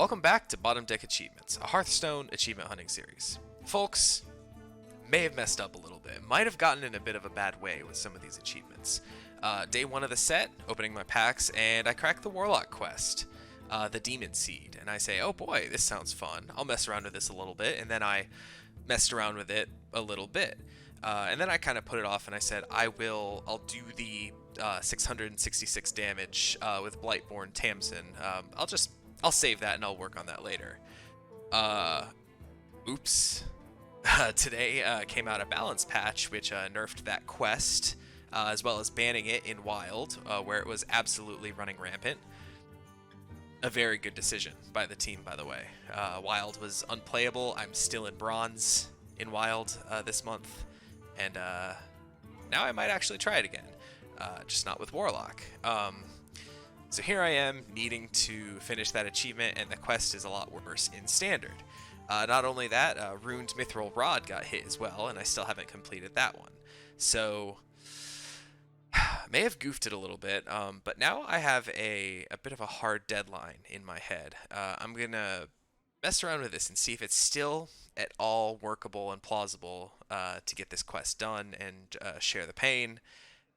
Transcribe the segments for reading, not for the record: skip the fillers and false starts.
Welcome back to Bottom Deck Achievements, a Hearthstone achievement hunting series. Folks, may have messed up a little bit, might have gotten in a bit of a bad way with some of these achievements. Day 1 of the set, opening my packs, and I cracked the Warlock quest, the Demon Seed, and I say, oh boy, this sounds fun, I'll mess around with this a little bit, and then I messed around with it a little bit. And then I kind of put it off and I said, I'll do the 666 damage with Blightborn Tamsin. I'll save that and I'll work on that later. Oops. Today came out a balance patch which nerfed that quest, as well as banning it in Wild, where it was absolutely running rampant. A very good decision by the team, by the way. Wild was unplayable. I'm still in Bronze in Wild this month, and now I might actually try it again, just not with Warlock. So here I am needing to finish that achievement, and the quest is a lot worse in Standard. Not only that, Ruined Mithril Rod got hit as well, and I still haven't completed that one. So, may have goofed it a little bit, but now I have a bit of a hard deadline in my head. I'm going to mess around with this and see if it's still at all workable and plausible to get this quest done and share the pain.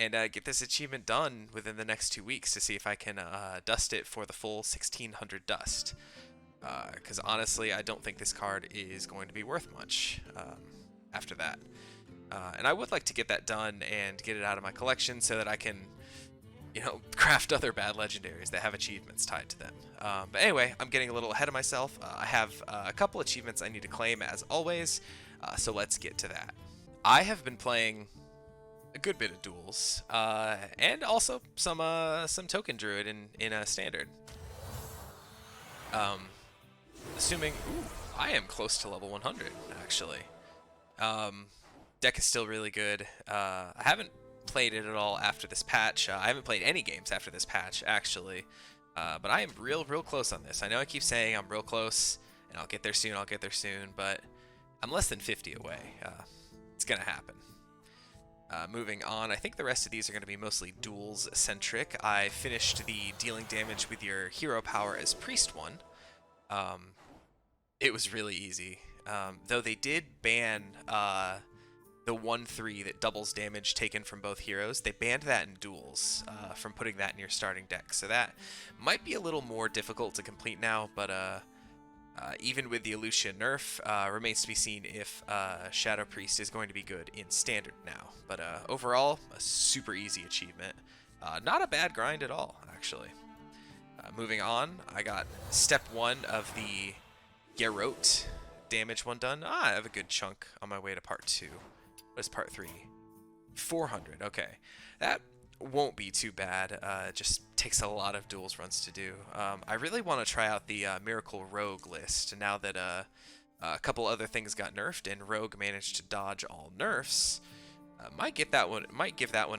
And get this achievement done within the next 2 weeks to see if I can dust it for the full 1600 dust. Because honestly, I don't think this card is going to be worth much after that. And I would like to get that done and get it out of my collection so that I can, craft other bad legendaries that have achievements tied to them. But anyway, I'm getting a little ahead of myself. I have a couple achievements I need to claim as always, so let's get to that. I have been playing a good bit of duels, and also some token druid in a standard. Assuming, I am close to level 100 actually. Deck is still really good. I haven't played it at all after this patch. I haven't played any games after this patch actually, but I am real close on this. I know I keep saying I'm real close, and I'll get there soon, but I'm less than 50 away. It's gonna happen. Moving on, I think the rest of these are going to be mostly duels-centric. I finished the dealing damage with your hero power as Priest one. It was really easy. Though they did ban the 1/3 that doubles damage taken from both heroes. They banned that in duels from putting that in your starting deck. So that might be a little more difficult to complete now, but even with the Elucia nerf, remains to be seen if Shadow Priest is going to be good in Standard now. But overall, a super easy achievement. Not a bad grind at all, actually. Moving on, I got step 1 of the Garrote damage one done. I have a good chunk on my way to part 2. What is part 3? 400, okay. That won't be too bad. It just takes a lot of duels runs to do. I really want to try out the Miracle Rogue list now that a couple other things got nerfed and Rogue managed to dodge all nerfs. Might give that one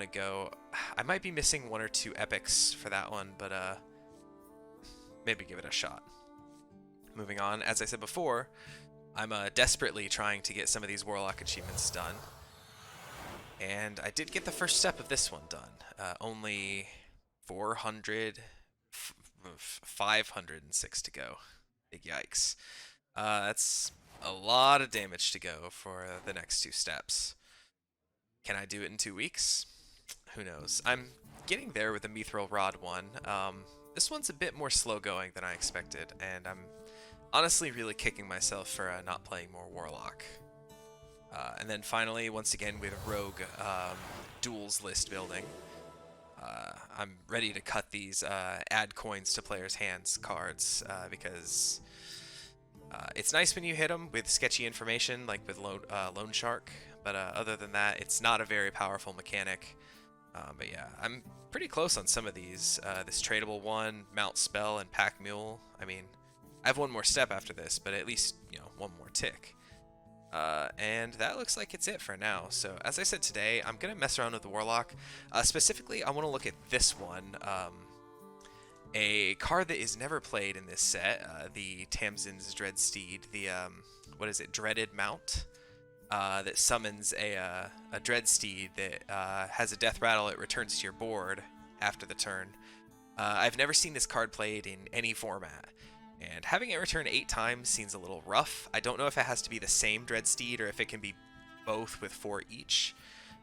a go. I might be missing 1 or 2 epics for that one, but maybe give it a shot. Moving on, as I said before, I'm desperately trying to get some of these Warlock achievements done. And I did get the first step of this one done. Only 506 to go. Big yikes. That's a lot of damage to go for the next 2 steps. Can I do it in 2 weeks? Who knows. I'm getting there with the Mithril Rod one. This one's a bit more slow going than I expected, and I'm honestly really kicking myself for not playing more Warlock. And then finally, once again with Rogue duels list building, I'm ready to cut these add coins to players' hands cards, because it's nice when you hit them with sketchy information like with Loan Shark, but other than that, it's not a very powerful mechanic. But yeah, I'm pretty close on some of these. This tradable one, Mount Spell, and Pack Mule. I mean, I have 1 more step after this, but at least, 1 more tick. And that looks like it's it for now. So as I said today, I'm going to mess around with the Warlock. Specifically, I want to look at this one. A card that is never played in this set, the Tamsin's Dreadsteed, the, Dreaded Mount, that summons a Dreadsteed that has a death rattle. It returns to your board after the turn. I've never seen this card played in any format, And having it return 8 times seems a little rough. I don't know if it has to be the same Dreadsteed or if it can be both with 4 each.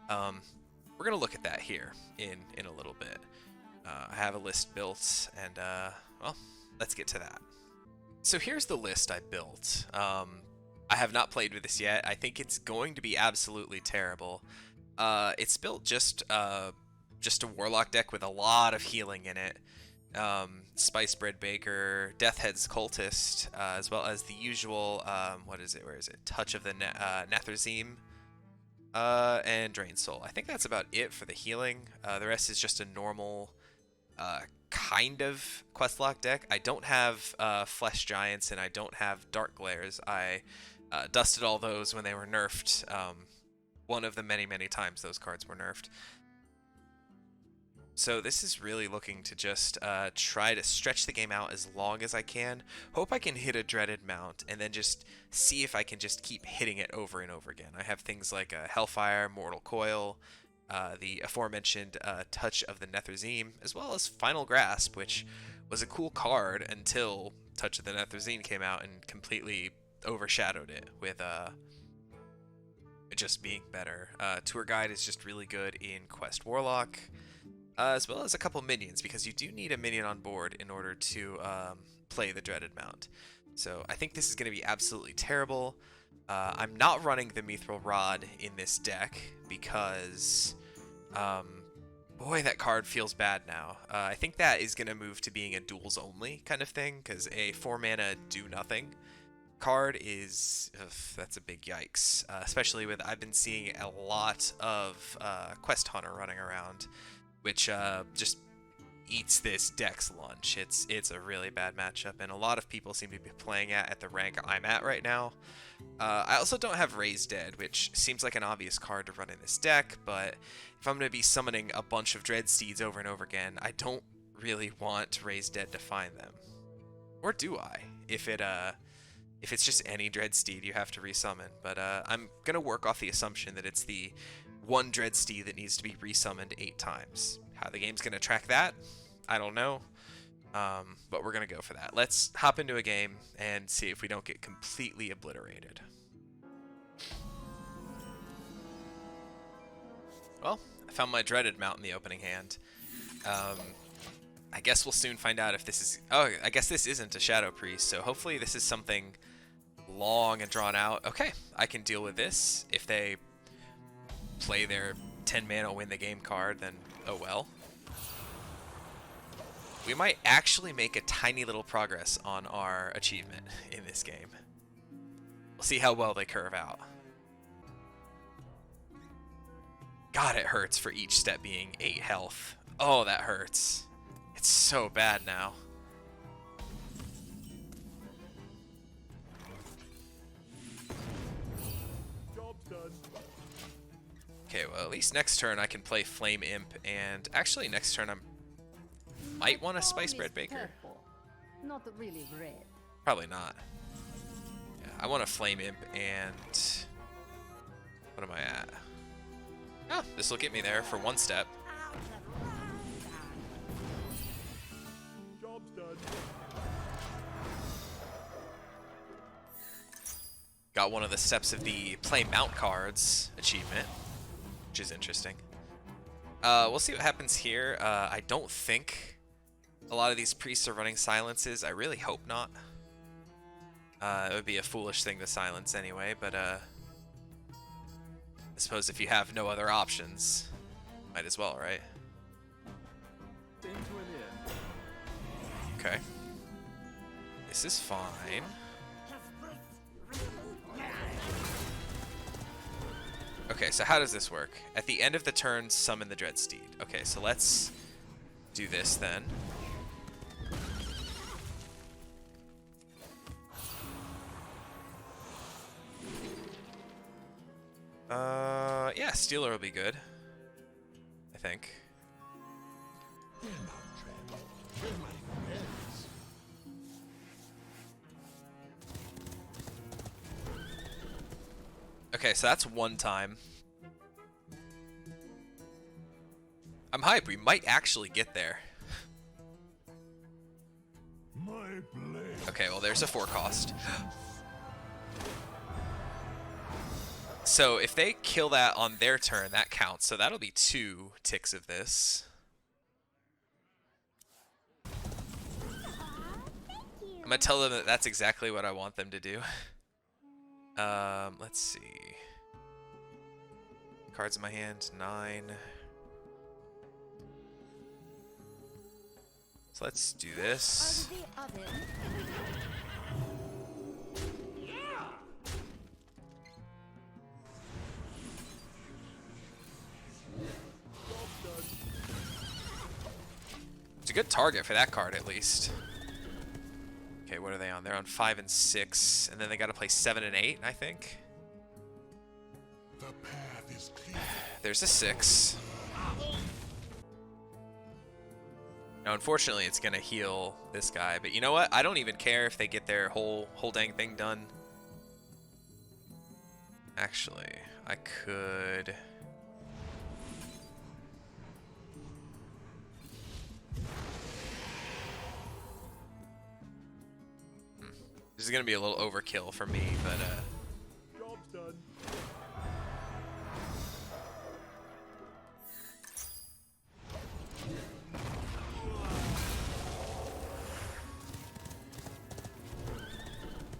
We're going to look at that here in a little bit. I have a list built, and, well, let's get to that. So here's the list I built. I have not played with this yet. I think it's going to be absolutely terrible. It's built just a Warlock deck with a lot of healing in it. Spice Bread Baker, Deathhead's Cultist, as well as the usual, what is it? Where is it? Touch of the Nathrezim, and Drain Soul. I think that's about it for the healing. The rest is just a normal, kind of Questlock deck. I don't have Flesh Giants, and I don't have Dark Glares. I dusted all those when they were nerfed. One of the many times those cards were nerfed. So this is really looking to just try to stretch the game out as long as I can. Hope I can hit a Dreaded Mount, and then just see if I can just keep hitting it over and over again. I have things like Hellfire, Mortal Coil, the aforementioned Touch of the Nathrezim, as well as Final Grasp, which was a cool card until Touch of the Nathrezim came out and completely overshadowed it with just being better. Tour Guide is just really good in Quest Warlock. As well as a couple minions, because you do need a minion on board in order to play the Dreaded Mount. So I think this is going to be absolutely terrible. I'm not running the Mithril Rod in this deck because, boy, that card feels bad now. I think that is going to move to being a duels only kind of thing, because a 4-mana do-nothing card is, that's a big yikes. Especially with, I've been seeing a lot of Quest Hunter running around, which just eats this deck's lunch. It's a really bad matchup, and a lot of people seem to be playing at the rank I'm at right now. I also don't have Raise Dead, which seems like an obvious card to run in this deck, but if I'm going to be summoning a bunch of Dreadsteeds over and over again, I don't really want Raise Dead to find them. Or do I? If it's just any Dreadsteed you have to resummon, but I'm going to work off the assumption that it's the one Dreadsteed that needs to be resummoned 8 times. How the game's going to track that, I don't know, but we're going to go for that. Let's hop into a game and see if we don't get completely obliterated. Well, I found my Dreaded Mount in the opening hand. I guess we'll soon find out if this is... Oh, I guess this isn't a Shadow Priest, so hopefully this is something long and drawn out. Okay, I can deal with this. If they play their 10 mana win the game card, then oh well. We might actually make a tiny little progress on our achievement in this game. We'll see how well they curve out. God, it hurts for each step being 8 health. Oh, that hurts. It's so bad now. Okay, well, at least next turn I can play Flame Imp, and actually next turn I might want a Spice Bread Baker. Not really red. Probably not. Yeah, I want a Flame Imp, and what am I at? Oh, this will get me there for 1 step. Job's done. Got one of the steps of the Play Mount cards achievement, which is interesting. We'll see what happens here. I don't think a lot of these priests are running silences. I really hope not. It would be a foolish thing to silence anyway, but I suppose if you have no other options, might as well, right? Into an end. Okay. This is fine. Okay, so how does this work? At the end of the turn, summon the Dreadsteed. Okay, so let's do this then. Yeah, Stealer will be good, I think. Okay, so that's 1 time. I'm hyped. We might actually get there. My blade Okay, well there's a 4 cost. So if they kill that on their turn, that counts. So that'll be 2 ticks of this. I'm gonna tell them that that's exactly what I want them to do. Let's see. Cards in my hand, 9. So let's do this. It's a good target for that card, at least. Okay, what are they on? They're on 5 and 6, and then they got to play 7 and 8, I think. The path is clear. There's a 6. Now, unfortunately, it's gonna heal this guy, but you know what? I don't even care if they get their whole dang thing done. Actually, I could. This is gonna be a little overkill for me, but Job's done.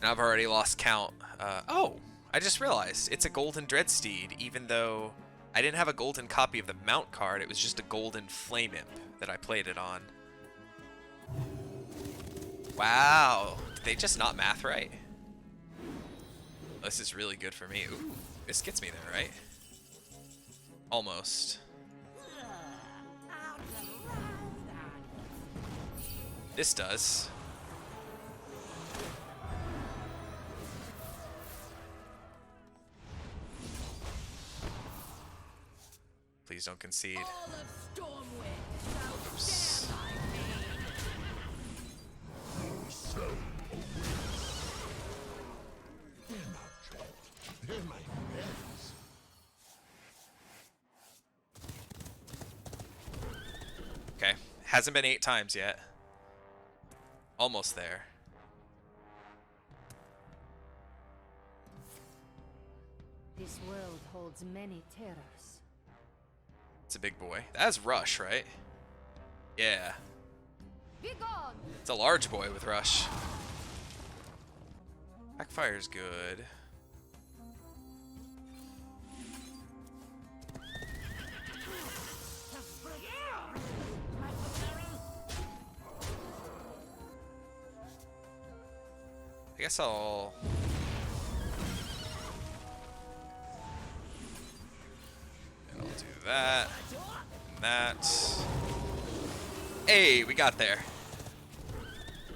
and I've already lost count. Oh, I just realized it's a golden Dreadsteed, even though I didn't have a golden copy of the mount card. It was just a golden Flame Imp that I played it on. Wow, did they just not math right? This is really good for me. Ooh, this gets me there, right? Almost. This does. Please don't concede. Oops. They're my friends. Okay, hasn't been 8 times yet. Almost there. This world holds many terrors. It's a big boy. That's Rush, right? Yeah. Be gone! It's a large boy with Rush. Backfire's good. I guess I'll... And I'll do that. And that. Hey, we got there.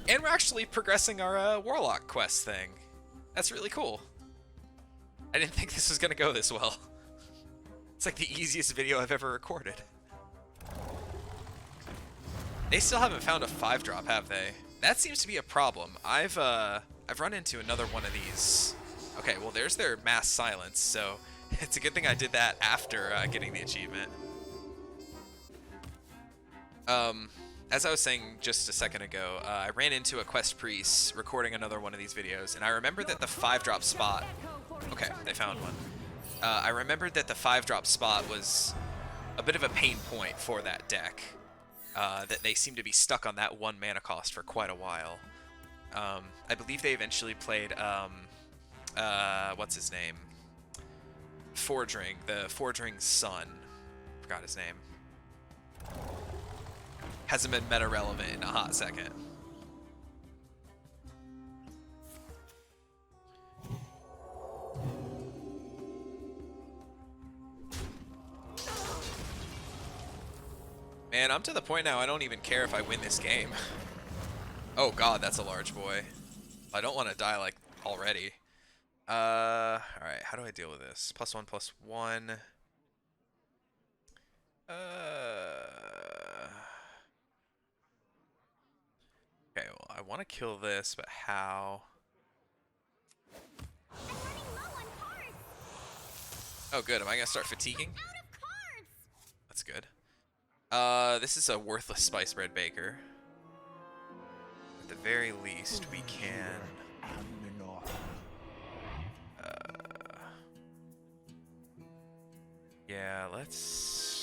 And we're actually progressing our Warlock quest thing. That's really cool. I didn't think this was gonna go this well. It's like the easiest video I've ever recorded. They still haven't found a 5-drop, have they? That seems to be a problem. I've run into another one of these. Okay, well there's their mass silence, so it's a good thing I did that after getting the achievement. As I was saying just a second ago, I ran into a quest priest recording another one of these videos, and I remembered that the 5-drop spot... Okay, they found one. I remembered that the 5-drop spot was a bit of a pain point for that deck. That they seem to be stuck on that 1 mana cost for quite a while. I believe they eventually played, what's his name? Forging, the Forging son. Forgot his name. Hasn't been meta relevant in a hot second. Man, I'm to the point now I don't even care if I win this game. Oh god, that's a large boy. I don't want to die like already. Alright, how do I deal with this? +1/+1. Okay, well, I want to kill this, but how? Oh good, am I gonna start fatiguing? That's good. This is a worthless spice bread baker. at the very least, we can... yeah, let's...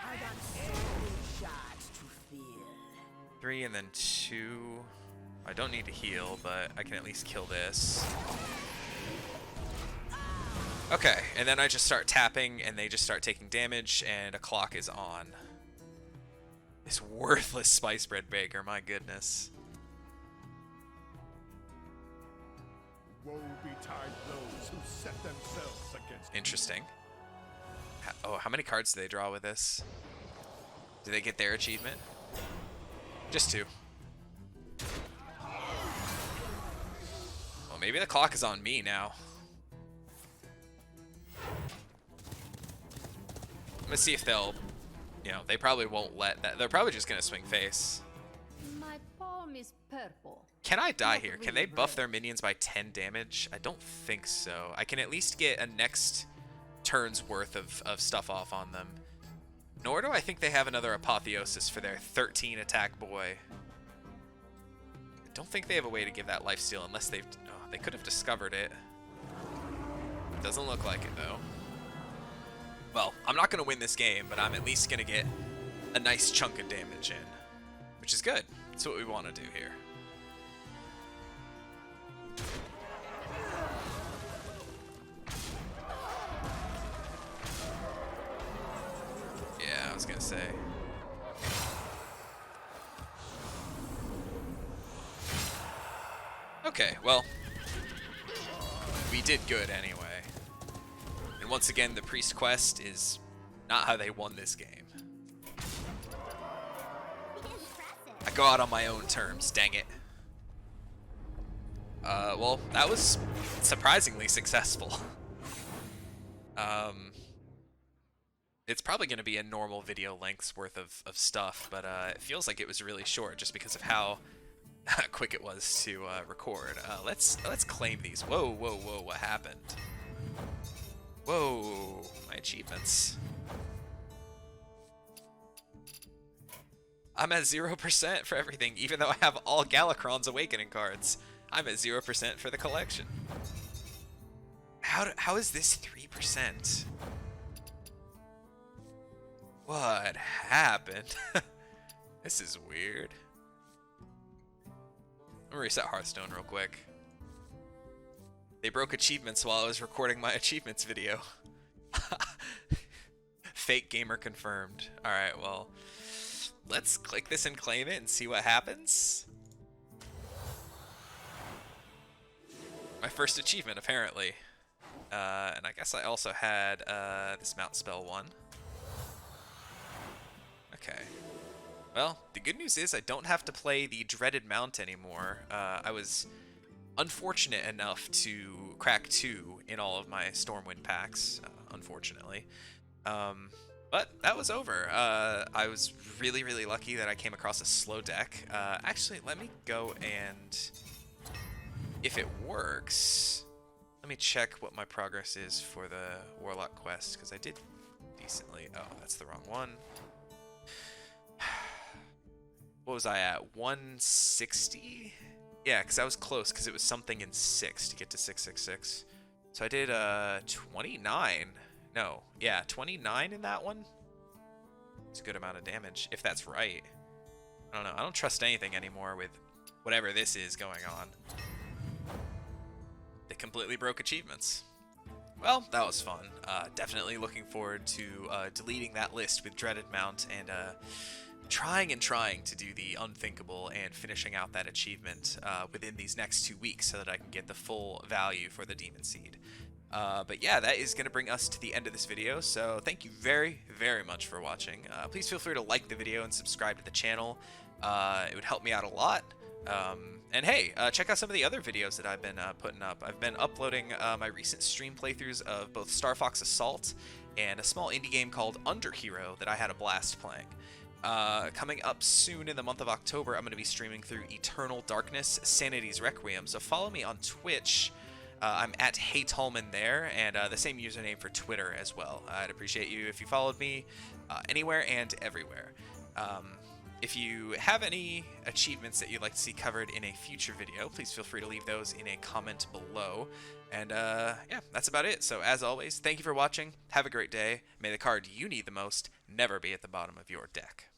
I got so shots to feel. 3 and then 2. I don't need to heal, but I can at least kill this. Okay, and then I just start tapping, and they just start taking damage, and a clock is on. This worthless spice bread baker, my goodness. Woe betide those who set themselves against me. Interesting. Oh, how many cards do they draw with this? Do they get their achievement? Just 2. Well, maybe the clock is on me now. I'm gonna see if they'll, you know, they probably won't let that. They're probably just gonna swing face. My palm is purple. Can I die here? Can they buff their minions by 10 damage? I don't think so. I can at least get a next turn's worth of stuff off on them. Nor do I think they have another apotheosis for their 13 attack boy. I don't think they have a way to give that lifesteal unless they've... Oh, they could have discovered it. Doesn't look like it, though. Well, I'm not going to win this game, but I'm at least going to get a nice chunk of damage in. Which is good. That's what we want to do here. Yeah, I was going to say. Okay, well, we did good anyway. And once again, the priest quest is not how they won this game. I go out on my own terms, dang it. Well, that was surprisingly successful. It's probably going to be a normal video length's worth of stuff, but it feels like it was really short just because of how quick it was to record. Let's claim these. Whoa, whoa, whoa! What happened? Whoa! My achievements. I'm at 0% for everything, even though I have all Galakron's Awakening cards. I'm at 0% for the collection. How is this 3%? What happened? This is weird. I'm gonna reset Hearthstone real quick. They broke achievements while I was recording my achievements video. Fake gamer confirmed. Alright, well, let's click this and claim it and see what happens. My first achievement, apparently. And I guess I also had this Mount Spell one. Okay. Well, the good news is I don't have to play the dreaded mount anymore. I was unfortunate enough to crack 2 in all of my Stormwind packs, unfortunately. But that was over. I was really, really lucky that I came across a slow deck. Actually, let me go and... if it works... let me check what my progress is for the Warlock quest, because I did decently... oh, that's the wrong one. What was I at? 160? Yeah, because I was close, because it was something in 6 to get to 666. So I did 29. No, yeah, 29 in that one. It's a good amount of damage, if that's right. I don't know. I don't trust anything anymore with whatever this is going on. They completely broke achievements. Well, that was fun. Definitely looking forward to deleting that list with Dreaded Mount and trying to do the unthinkable and finishing out that achievement within these next 2 weeks so that I can get the full value for the Demon Seed. But yeah, that is going to bring us to the end of this video, so thank you very, very much for watching. Please feel free to like the video and subscribe to the channel. It would help me out a lot. And hey, check out some of the other videos that I've been putting up. I've been uploading my recent stream playthroughs of both Star Fox Assault and a small indie game called Underhero that I had a blast playing. Coming up soon in the month of October, I'm going to be streaming through Eternal Darkness, Sanity's Requiem, so follow me on Twitch I'm at HeyTolman there, and the same username for Twitter as well. I'd appreciate you if you followed me anywhere and everywhere. If you have any achievements that you'd like to see covered in a future video, please feel free to leave those in a comment below. And yeah, that's about it. So as always, thank you for watching. Have a great day. May the card you need the most never be at the bottom of your deck.